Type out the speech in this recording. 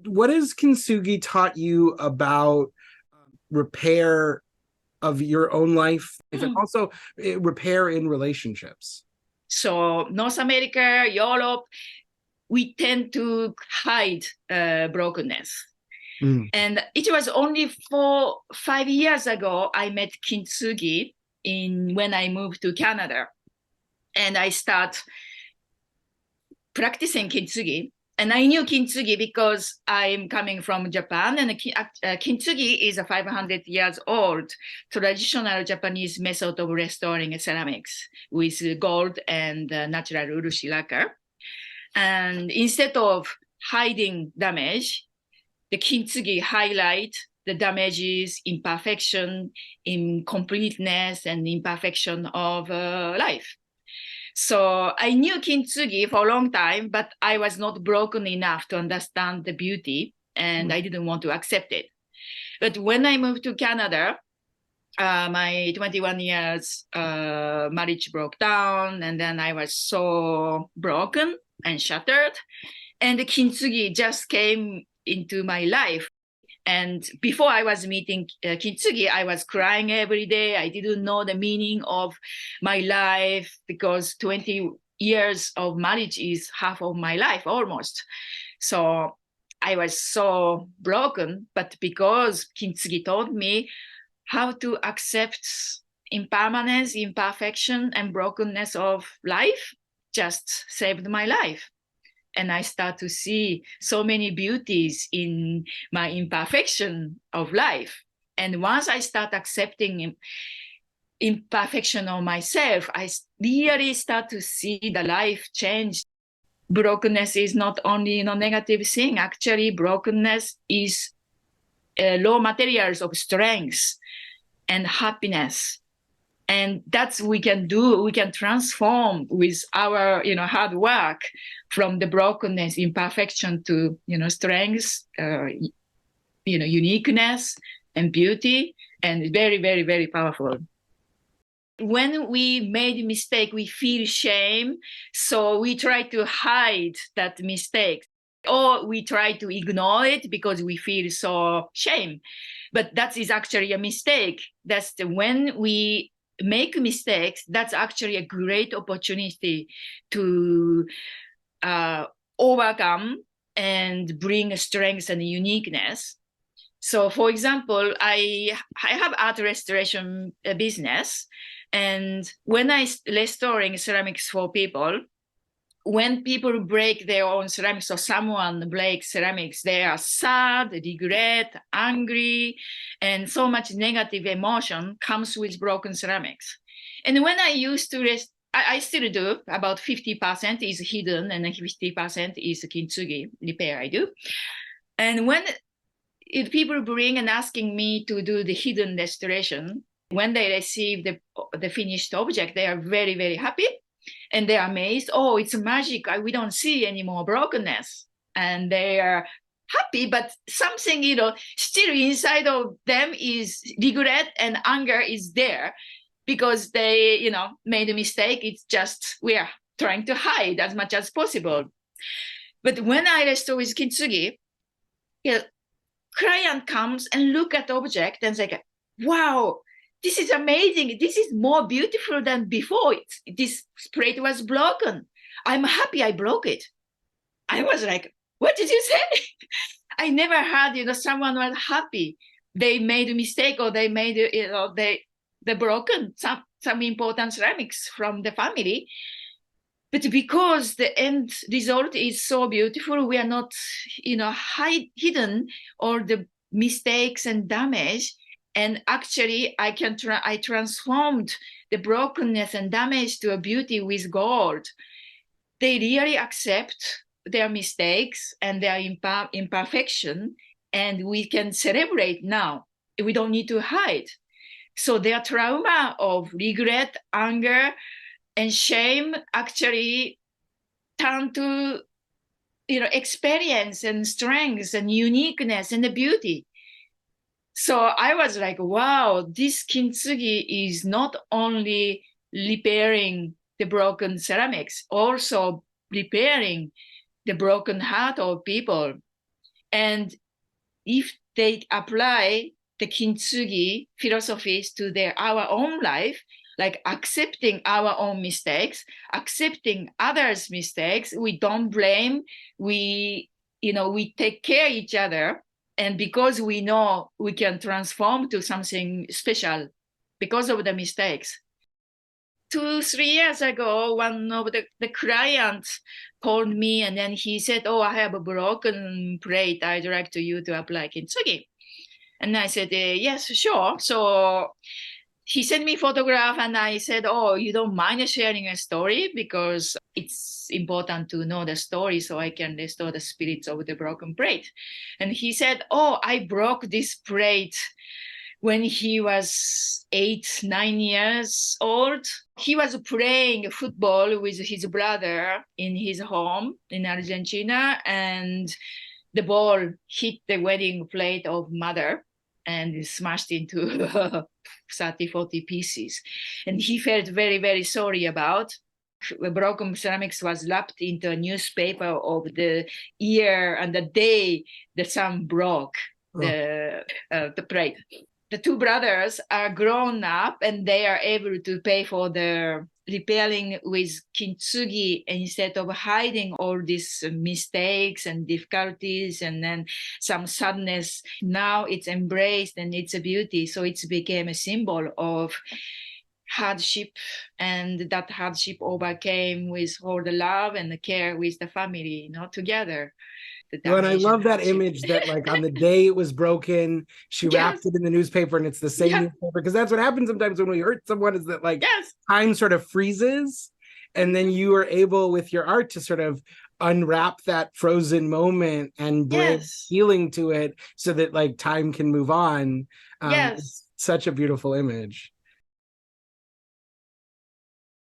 What has Kintsugi taught you about repair of your own life, if and also repair in relationships? So North America, Europe, we tend to hide brokenness. Mm. And it was only 5 years ago I met Kintsugi when I moved to Canada, and I start practicing Kintsugi. And I knew Kintsugi because I'm coming from Japan, and Kintsugi is a 500 years old traditional Japanese method of restoring ceramics with gold and natural urushi lacquer. And instead of hiding damage, the Kintsugi highlight the damages, imperfection, incompleteness, and imperfection of life. So I knew Kintsugi for a long time, but I was not broken enough to understand the beauty, and I didn't want to accept it. But when I moved to Canada, my 21 years marriage broke down, and then I was so broken and shattered. And the Kintsugi just came into my life. And before I was meeting Kintsugi, I was crying every day. I didn't know the meaning of my life because 20 years of marriage is half of my life almost. So I was so broken. But because Kintsugi taught me how to accept impermanence, imperfection, and brokenness of life, just saved my life. And I start to see so many beauties in my imperfection of life. And once I start accepting imperfection of myself, I really start to see the life change. Brokenness is not only negative thing. Actually, brokenness is raw materials of strength and happiness. And that's we can do. We can transform with our hard work from the brokenness, imperfection to strength, uniqueness and beauty, and very, very, very powerful. When we made a mistake, we feel shame, so we try to hide that mistake, or we try to ignore it because we feel so shame. But that is actually a mistake. That's when we make mistakes, that's actually a great opportunity to overcome and bring strength and uniqueness. So, for example, I have art restoration business, and when I restoring ceramics for people, when people break their own ceramics or someone breaks ceramics, they are sad, regret, angry, and so much negative emotion comes with broken ceramics. And when I used to I still do, about 50% is hidden and 50% is kintsugi repair I do. And when people bring and asking me to do the hidden restoration, when they receive the finished object, they are very, very happy. And they're amazed. Oh, it's magic. We don't see any more brokenness. And they are happy, but something, still inside of them is regret and anger is there because they, made a mistake. It's just we are trying to hide as much as possible. But when I restore with Kintsugi, client comes and look at the object and say, wow, this is amazing. This is more beautiful than before. This plate was broken. I'm happy I broke it. I was like, what did you say? I never heard, someone was happy. They made a mistake or they made, they broken some important ceramics from the family. But because the end result is so beautiful, we are not, hidden or the mistakes and damage. And actually, I transformed the brokenness and damage to a beauty with gold. They really accept their mistakes and their imperfection, and we can celebrate now. We don't need to hide. So their trauma of regret, anger, and shame actually turn to, experience and strength and uniqueness and the beauty. So I was like, wow, this kintsugi is not only repairing the broken ceramics, also repairing the broken heart of people. And if they apply the Kintsugi philosophies to our own life, like accepting our own mistakes, accepting others' mistakes, we don't blame, we take care of each other. And because we know we can transform to something special because of the mistakes. 2-3 years ago, one of the clients called me and then he said, "Oh, I have a broken plate. I'd like you to apply Kintsugi." And I said, "Yes, sure." So he sent me a photograph and I said, "Oh, you don't mind sharing a story because it's important to know the story so I can restore the spirits of the broken plate." And he said, "Oh, I broke this plate when he was 8-9 years old. He was playing football with his brother in his home in Argentina, and the ball hit the wedding plate of mother and smashed into 30-40 pieces. And he felt very, very sorry about. The broken ceramics was wrapped into a newspaper of the year and the day the son broke the plate. The two brothers are grown up and they are able to pay for the repairing with Kintsugi instead of hiding all these mistakes and difficulties and then some sadness. Now it's embraced and it's a beauty. So it's became a symbol of hardship, and that hardship overcame with all the love and the care with the family, together. Well, and I love that image that like on the day it was broken, she wrapped it in the newspaper and it's the same newspaper. Because that's what happens sometimes when we hurt someone, is that like time sort of freezes. And then you are able with your art to sort of unwrap that frozen moment and bring healing to it so that like time can move on. It's such a beautiful image.